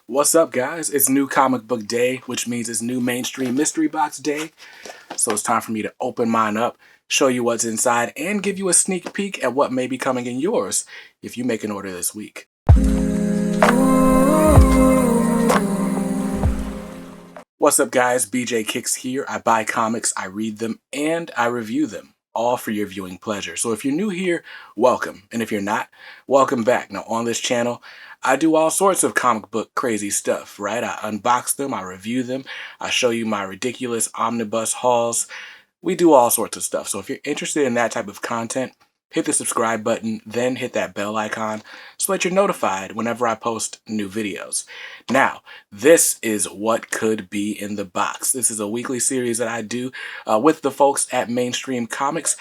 What's up, guys? It's new comic book day, which means it's new mainstream mystery box day. So it's time for me to open mine up, show you what's inside, and give you a sneak peek at what may be coming in yours if you make an order this week. What's up, guys? BJ Kicks here. I buy comics, I read them, and I review them, all for your viewing pleasure. So if you're new here, welcome. And if you're not, welcome back. Now, on this channel, I do all sorts of comic book crazy stuff, right? I unbox them, I review them, I show you my ridiculous omnibus hauls. We do all sorts of stuff. So if you're interested in that type of content, hit the subscribe button, then hit that bell icon so that you're notified whenever I post new videos. Now, this is what could be in the box. This is a weekly series that I do with the folks at Mainstream Comics.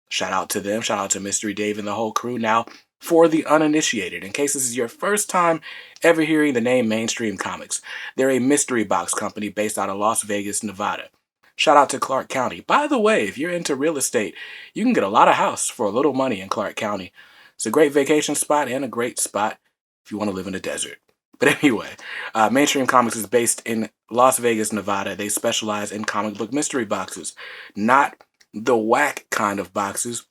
Shout out to them. Shout out to Mystery Dave and the whole crew. Now, for the uninitiated, in case this is your first time ever hearing the name Mainstream Comics, they're a mystery box company based out of Las Vegas, Nevada. Shout out to Clark County. By the way, if you're into real estate, you can get a lot of house for a little money in Clark County. It's a great vacation spot and a great spot if you want to live in the desert. But anyway, Mainstream Comics is based in Las Vegas, Nevada. They specialize in comic book mystery boxes, not the whack kind of boxes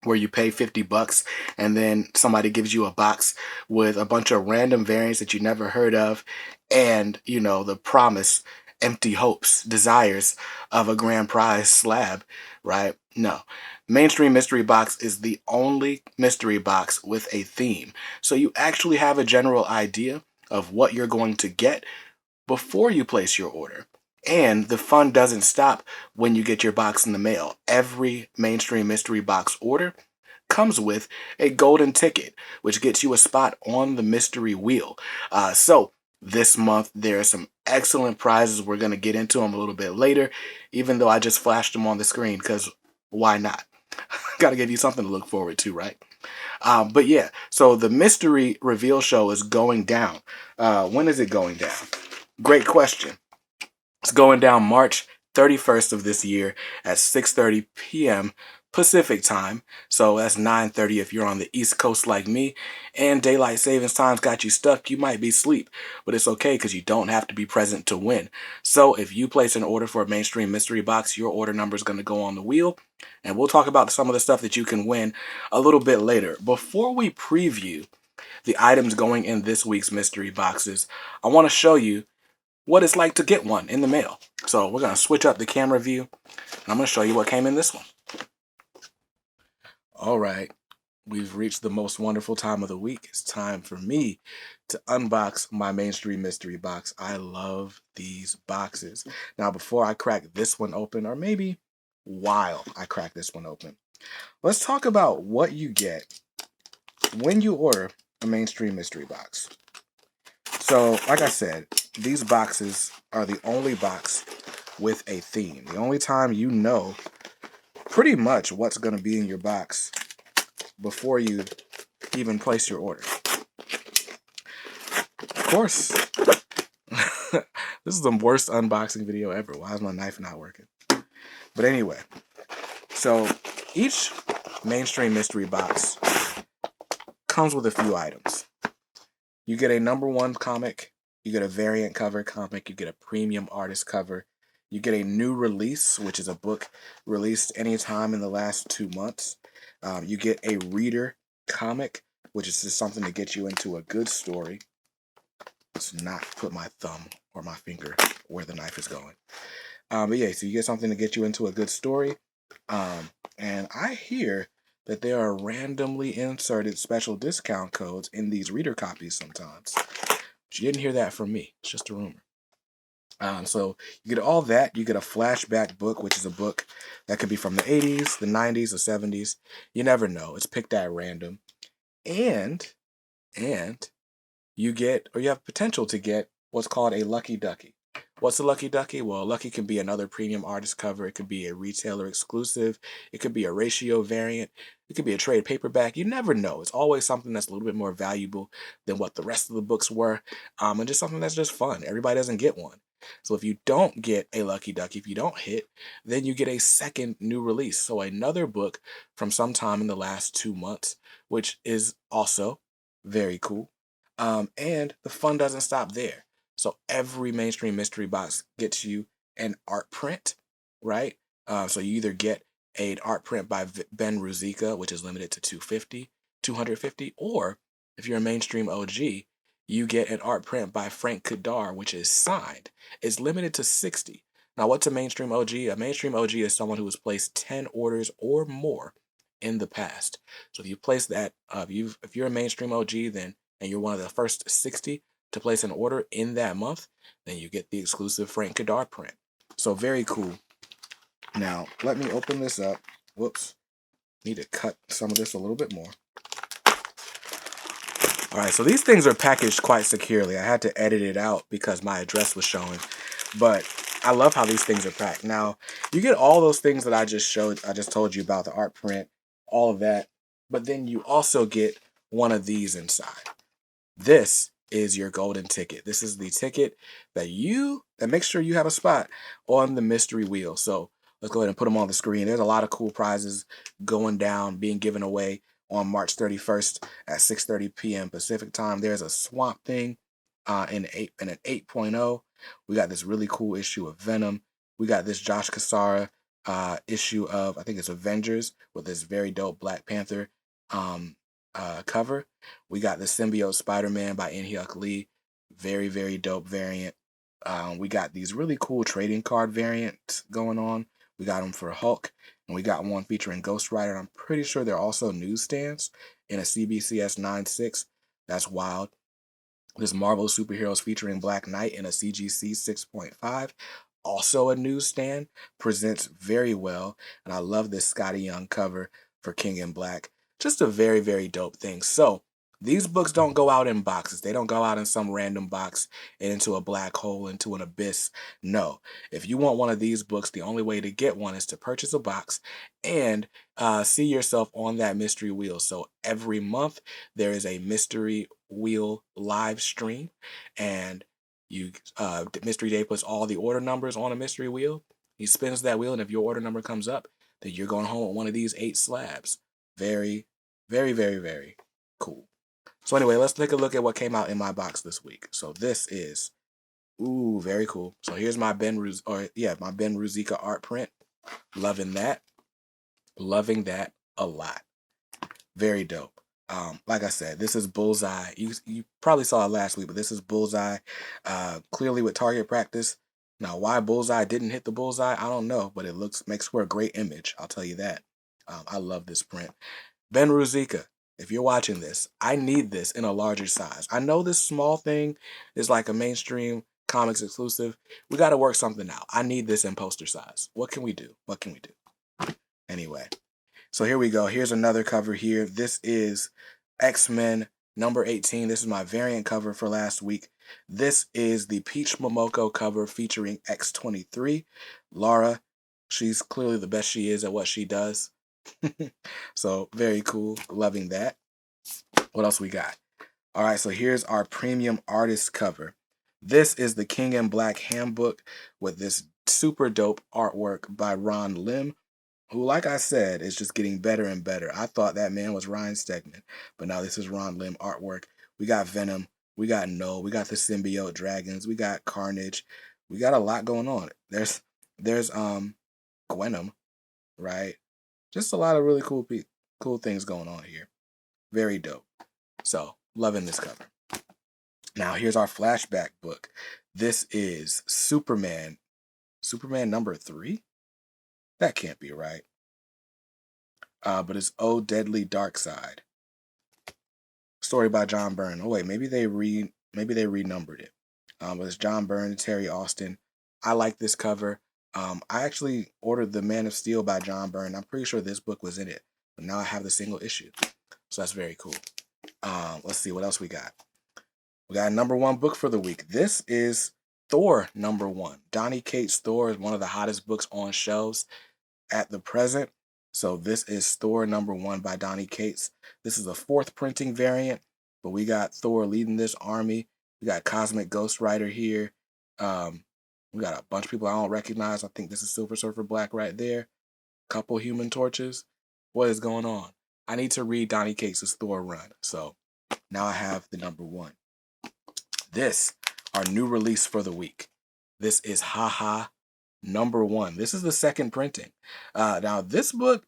where you pay 50 bucks and then somebody gives you a box with a bunch of random variants that you never heard of and, the promise, empty hopes, desires of a grand prize slab, right? No. Mainstream Mystery Box is the only mystery box with a theme. So you actually have a general idea of what you're going to get before you place your order. And the fun doesn't stop when you get your box in the mail. Every Mainstream Mystery Box order comes with a golden ticket, which gets you a spot on the mystery wheel. So this month, there are some excellent prizes. We're going to get into them a little bit later, even though I just flashed them on the screen, because why not? Got to give you something to look forward to, right? But yeah, so the mystery reveal show is going down. When is it going down? Great question. It's going down March 31st of this year at 6:30 p.m. Pacific time. So that's 9:30 if you're on the East Coast like me. And daylight savings time's got you stuck. You might be asleep, but it's okay because you don't have to be present to win. So if you place an order for a Mainstream Mystery Box, your order number is going to go on the wheel. And we'll talk about some of the stuff that you can win a little bit later. Before we preview the items going in this week's mystery boxes, I want to show you what it's like to get one in the mail. So we're going to switch up the camera view, and I'm going to show you what came in this one. All right, we've reached the most wonderful time of the week. It's time for me to unbox my Mainstream Mystery Box. I love these boxes. Now, before I crack this one open, or maybe while I crack this one open, let's talk about what you get when you order a Mainstream Mystery Box. So, like I said, these boxes are the only box with a theme. The only time you know pretty much what's going to be in your box before you even place your order. Of course, this is the worst unboxing video ever. Why is my knife not working? But anyway, so each Mainstream Mystery Box comes with a few items. You get a #1 comic, you get a variant cover comic, you get a premium artist cover, you get a new release, which is a book released anytime in the last 2 months. You get a reader comic, which is just something to get you into a good story. Let's not put my thumb or my finger where the knife is going. But yeah, so you get something to get you into a good story. And I hear that there are randomly inserted special discount codes in these reader copies sometimes. But you didn't hear that from me. It's just a rumor. So you get all that. You get a flashback book, which is a book that could be from the 80s, the 90s, the 70s. You never know. It's picked at random. And you get, or you have potential to get, what's called a Lucky Ducky. What's a Lucky Ducky? Well, Lucky can be another premium artist cover. It could be a retailer exclusive. It could be a ratio variant. It could be a trade paperback. You never know. It's always something that's a little bit more valuable than what the rest of the books were. And just something that's just fun. Everybody doesn't get one. So if you don't get a Lucky Ducky, if you don't hit, then you get a second new release. So another book from sometime in the last 2 months, which is also very cool. And the fun doesn't stop there. So every mainstream mystery box gets you an art print, right? So you either get an art print by Ben Ruzicka, which is limited to 250, or if you're a mainstream OG, you get an art print by Frank Kadar, which is signed. It's limited to 60. Now, what's a mainstream OG? A mainstream OG is someone who has placed 10 orders or more in the past. So if you place that, if you're a mainstream OG, then and you're one of the first 60 to place an order in that month, then you get the exclusive Frank Kadar print. So very cool. Now, let me open this up. Whoops. Need to cut some of this a little bit more. All right, so these things are packaged quite securely. I had to edit it out because my address was showing. But I love how these things are packed. Now, you get all those things that I just told you about, the art print, all of that. But then you also get one of these inside. This is your golden ticket. This is the ticket that makes sure you have a spot on the mystery wheel. So let's go ahead and put them on the screen. There's a lot of cool prizes going down, being given away on March 31st at 6:30 p.m. Pacific time. There's a Swamp Thing in an 8.0. We got this really cool issue of Venom. We got this Josh Cassara issue of, I think it's Avengers, with this very dope Black Panther cover. We got the symbiote Spider-Man by In-Hyuk Lee. Very, very dope variant. We got these really cool trading card variants going on. We got them for Hulk, and we got one featuring Ghost Rider. I'm pretty sure they're also newsstands in a CBCS 9.6. That's wild. This Marvel Superheroes featuring Black Knight in a CGC 6.5. Also a newsstand. Presents very well. And I love this Scotty Young cover for King in Black. Just a very, very dope thing. So these books don't go out in boxes. They don't go out in some random box and into a black hole, into an abyss. No. If you want one of these books, the only way to get one is to purchase a box and see yourself on that mystery wheel. So every month there is a mystery wheel live stream, and Mystery Day puts all the order numbers on a mystery wheel. He spins that wheel, and if your order number comes up, then you're going home with one of these 8 slabs. Very, very, very, very cool. So anyway, let's take a look at what came out in my box this week. So this is, ooh, very cool. So here's my Ben Ruzicka art print. Loving that. Loving that a lot. Very dope. Like I said, this is Bullseye. You probably saw it last week, but this is Bullseye. Clearly with target practice. Now, why Bullseye didn't hit the bullseye, I don't know, but it makes for a great image. I'll tell you that. I love this print. Ben Ruzicka, if you're watching this, I need this in a larger size. I know this small thing is like a mainstream comics exclusive. We got to work something out. I need this in poster size. What can we do? What can we do? Anyway. So here we go. Here's another cover here. This is X-Men number 18. This is my variant cover for last week. This is the Peach Momoko cover featuring X-23. Laura, she's clearly the best she is at what she does. So very cool. Loving that. What else we got? All right, so here's our premium artist cover. This is the King in Black handbook with this super dope artwork by Ron Lim, who, like I said, is just getting better and better. I thought that man was Ryan Stegman, but now this is Ron Lim artwork. We got Venom, we got Null, we got the symbiote dragons, we got Carnage, we got a lot going on. There's Gwenom, right? Just a lot of really cool things going on here. Very dope. So loving this cover. Now here's our flashback book. This is Superman number 3. That can't be right. But it's Oh Deadly Dark Side. Story by John Byrne. Oh wait, maybe they renumbered it. But it's John Byrne, Terry Austin. I like this cover. I actually ordered the Man of Steel by John Byrne. I'm pretty sure this book was in it, but now I have the single issue. So that's very cool. Let's see what else we got. We got a number 1 book for the week. This is Thor number 1. Donnie Cates' Thor is one of the hottest books on shelves at the present. So this is Thor number 1 by Donnie Cates. This is a 4th printing variant, but we got Thor leading this army. We got Cosmic Ghost Rider here. We got a bunch of people I don't recognize. I think this is Silver Surfer Black right there. Couple Human Torches. What is going on? I need to read Donnie Cates' Thor run. So now I have the number 1. This, our new release for the week. This is Haha #1. This is the second printing. Now, this book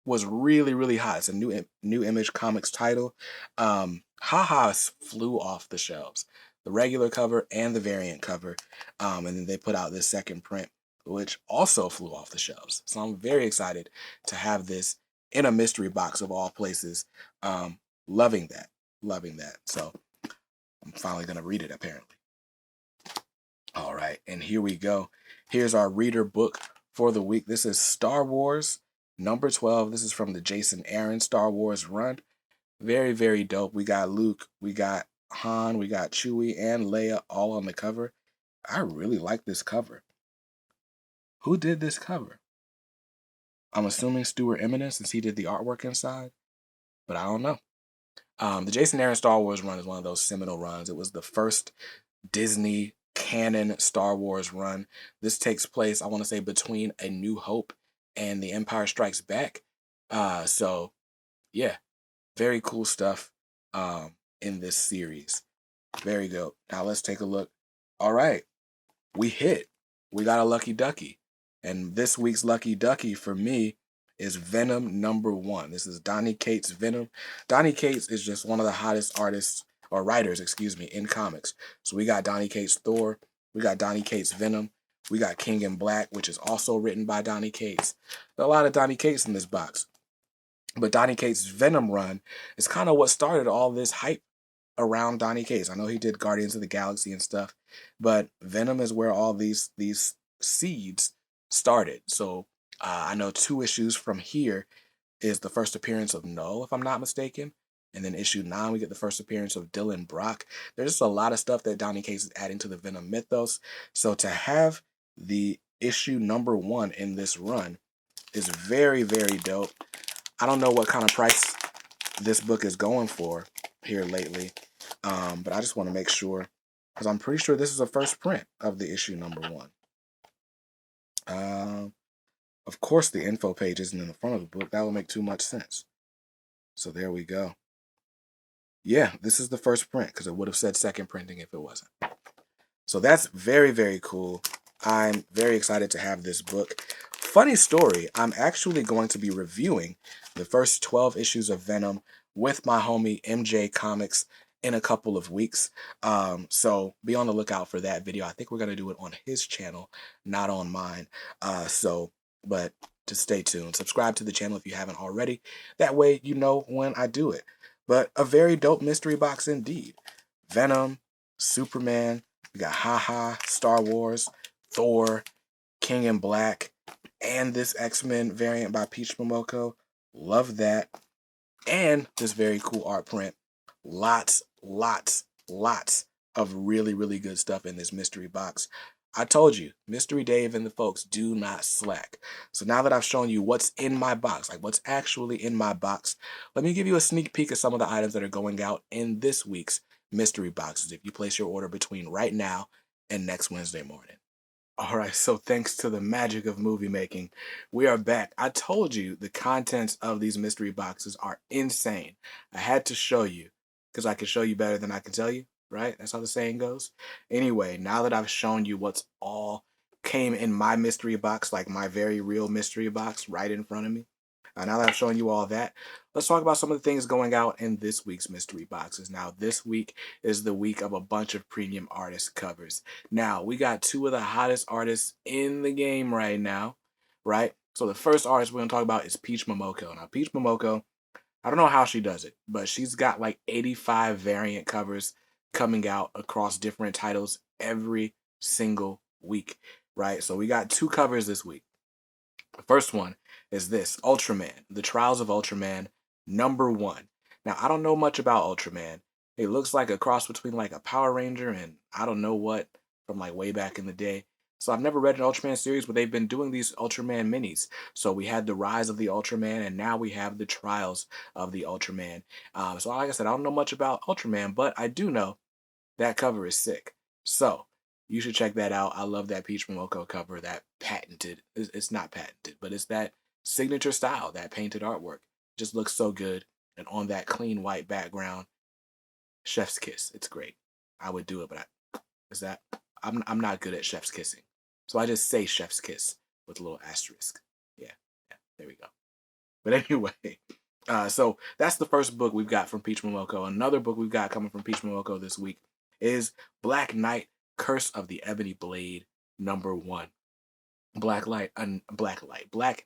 was really, really hot. It's a new Image Comics title. Haha flew off the shelves. The regular cover and the variant cover. And then they put out this second print, which also flew off the shelves. So I'm very excited to have this in a mystery box of all places. Loving that. Loving that. So I'm finally going to read it, apparently. All right, and here we go. Here's our reader book for the week. This is Star Wars #12. This is from the Jason Aaron Star Wars run. Very, very dope. We got Luke, we got Han, we got Chewie, and Leia all on the cover. I really like this cover. Who did this cover? I'm assuming Stuart Eminem, since he did the artwork inside, but I don't know. The Jason Aaron Star Wars run is one of those seminal runs. It was the first Disney canon Star Wars run. This takes place, I want to say, between A New Hope and The Empire Strikes Back. So yeah, very cool stuff in this series. Very dope. Now let's take a look. All right, we hit. We got a lucky ducky. And this week's lucky ducky for me is Venom #1. This is Donnie Cates' Venom. Donnie Cates is just one of the hottest artists, or writers, excuse me, in comics. So we got Donnie Cates' Thor. We got Donnie Cates' Venom. We got King in Black, which is also written by Donnie Cates. A lot of Donnie Cates in this box. But Donnie Cates' Venom run is kind of what started all this hype around Donnie Cates. I know he did Guardians of the Galaxy and stuff, but Venom is where all these seeds started. So I know 2 issues from here is the first appearance of Null, if I'm not mistaken. And then issue 9, we get the first appearance of Dylan Brock. There's just a lot of stuff that Donnie Cates is adding to the Venom mythos. So to have the issue #1 in this run is very, very dope. I don't know what kind of price this book is going for here lately, but I just want to make sure, because I'm pretty sure this is a first print of the issue #1. Of course, the info page isn't in the front of the book. That would make too much sense. So there we go. Yeah, this is the first print, because it would have said second printing if it wasn't. So that's very, very cool. I'm very excited to have this book. Funny story, I'm actually going to be reviewing the first 12 issues of Venom with my homie MJ Comics in a couple of weeks. So be on the lookout for that video. I think we're going to do it on his channel, not on mine. But just stay tuned. Subscribe to the channel if you haven't already. That way you know when I do it. But a very dope mystery box indeed. Venom, Superman, we got Haha, Star Wars, Thor, King in Black, and this X-Men variant by Peach Momoko. Love that. And this very cool art print. Lots of really, really good stuff in this mystery box. I told you, Mystery Dave and the folks do not slack. So now that I've shown you what's in my box, like what's actually in my box, let me give you a sneak peek of some of the items that are going out in this week's mystery boxes if you place your order between right now and next Wednesday morning. All right, so thanks to the magic of movie making, we are back. I told you the contents of these mystery boxes are insane. I had to show you because I can show you better than I can tell you, right? That's how the saying goes. Anyway, now that I've shown you what's all came in my mystery box, like my very real mystery box right in front of me, now that I've shown you all that, let's talk about some of the things going out in this week's mystery boxes. Now, this week is the week of a bunch of premium artist covers. Now, we got 2 of the hottest artists in the game right now, right? So the first artist we're going to talk about is Peach Momoko. Now, Peach Momoko, I don't know how she does it, but she's got like 85 variant covers coming out across different titles every single week, right? So we got 2 covers this week. The first one is this, Ultraman, The Trials of Ultraman #1. Now, I don't know much about Ultraman. It looks like a cross between like a Power Ranger and I don't know what from like way back in the day. So I've never read an Ultraman series, but they've been doing these Ultraman minis. So we had the Rise of the Ultraman, and now we have the Trials of the Ultraman. So like I said, I don't know much about Ultraman, but I do know that cover is sick. So you should check that out. I love that Peach Momoko cover, that patented, it's not patented, but it's that signature style, that painted artwork. Just looks so good. And on that clean white background, chef's kiss. It's great. I would do it, but I'm not good at chef's kissing. So I just say chef's kiss with a little asterisk. Yeah, yeah, there we go. But anyway, so that's the first book we've got from Peach Momoko. Another book we've got coming from Peach Momoko this week is Black Knight, Curse of the Ebony Blade, #1. Black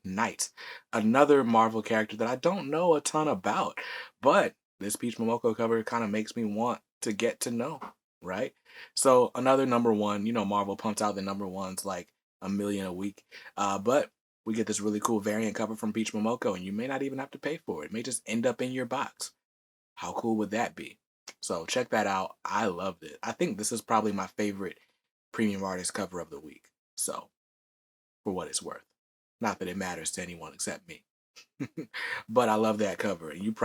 Knight, another Marvel character that I don't know a ton about, but this Peach Momoko cover kind of makes me want to get to know, right? So another #1, Marvel pumps out the #1s like a million a week, but we get this really cool variant cover from Peach Momoko, and you may not even have to pay for it. It may just end up in your box. How cool would that be? So check that out. I loved it. I think this is probably my favorite premium artist cover of the week. So for what it's worth. Not that it matters to anyone except me. But I love that cover, and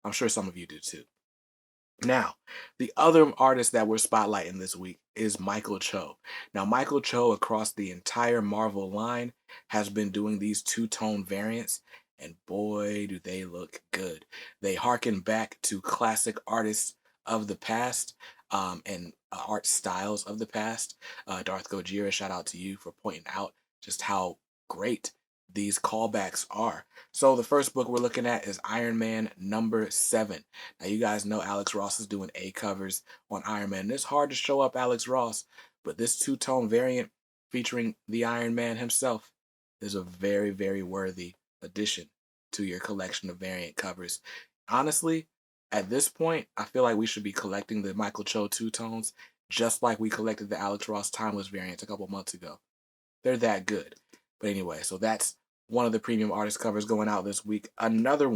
I'm sure some of you do too. Now, the other artist that we're spotlighting this week is Michael Cho. Now, Michael Cho, across the entire Marvel line, has been doing these two-tone variants, and boy, do they look good. They harken back to classic artists of the past, and art styles of the past. Darth Gojira, shout out to you for pointing out just how great these callbacks are. So the first book we're looking at is Iron Man #7. Now, you guys know Alex Ross is doing A covers on Iron Man. It's hard to show up Alex Ross, but this two-tone variant featuring the Iron Man himself is a very, very worthy addition to your collection of variant covers. Honestly, at this point, I feel like we should be collecting the Michael Cho two-tones just like we collected the Alex Ross Timeless variants a couple months ago. They're that good. But anyway, so that's one of the premium artist covers going out this week. Another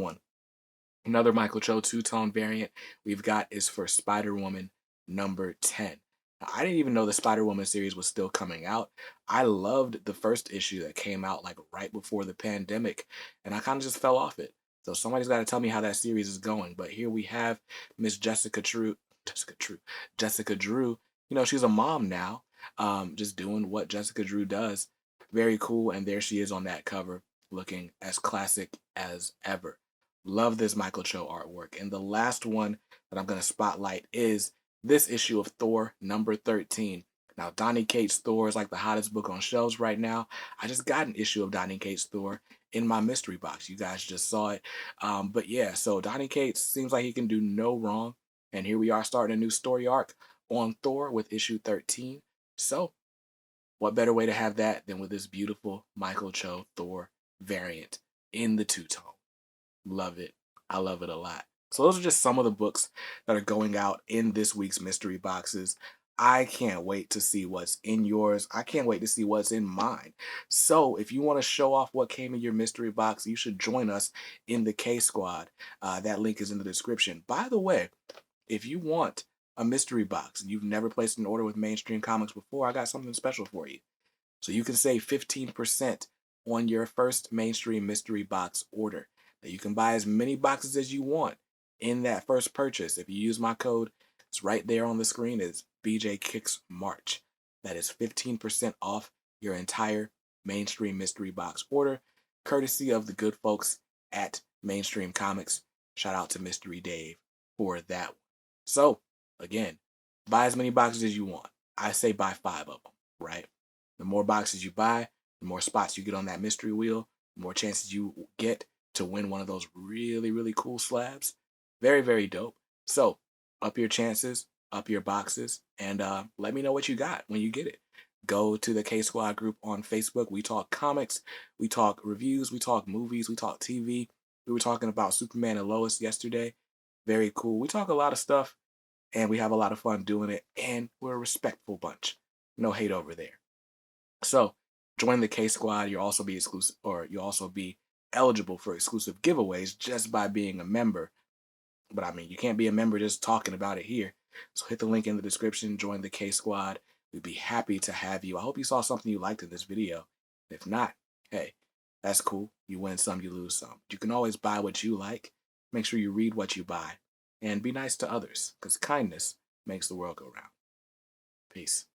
Michael Cho two-tone variant we've got is for Spider-Woman #10. Now, I didn't even know the Spider-Woman series was still coming out. I loved the first issue that came out like right before the pandemic, and I kind of just fell off it. So somebody's got to tell me how that series is going. But here we have Miss Jessica Drew. She's a mom now, just doing what Jessica Drew does. Very cool, and there she is on that cover, looking as classic as ever. Love this Michael Cho artwork. And the last one that I'm going to spotlight is this issue of Thor #13. Now, Donnie Cates' Thor is like the hottest book on shelves right now. I just got an issue of Donnie Cates' Thor in my mystery box. You guys just saw it. But yeah, so Donnie Cates seems like he can do no wrong. And here we are starting a new story arc on Thor with issue 13. So what better way to have that than with this beautiful Michael Cho Thor variant in the two-tone? Love it. I love it a lot. So those are just some of the books that are going out in this week's mystery boxes. I can't wait to see what's in yours. I can't wait to see what's in mine. So if you want to show off what came in your mystery box, you should join us in the K Squad. That link is in the description. By the way, if you want a mystery box and you've never placed an order with Mainstream Comics before, I got something special for you. So you can save 15% on your first Mainstream mystery box order. Now, you can buy as many boxes as you want in that first purchase. If you use my code, it's right there on the screen. It's BJ Kicks March. That is 15% off your entire Mainstream mystery box order, courtesy of the good folks at Mainstream Comics. Shout out to Mystery Dave for that one. So, again, buy as many boxes as you want. I say buy 5 of them, right? The more boxes you buy, the more spots you get on that mystery wheel, the more chances you get to win one of those really, really cool slabs. Very, very dope. So, up your chances, up your boxes, and let me know what you got when you get it. Go to the K Squad group on Facebook. We talk comics, we talk reviews, we talk movies, we talk TV. We were talking about Superman and Lois yesterday. Very cool. We talk a lot of stuff, and we have a lot of fun doing it, and we're a respectful bunch. No hate over there. So, join the K Squad. You'll also be exclusive, or you'll also be eligible for exclusive giveaways just by being a member. But I mean, you can't be a member just talking about it here. So hit the link in the description, join the K Squad. We'd be happy to have you. I hope you saw something you liked in this video. If not, hey, that's cool. You win some, you lose some. You can always buy what you like. Make sure you read what you buy. And be nice to others, because kindness makes the world go round. Peace.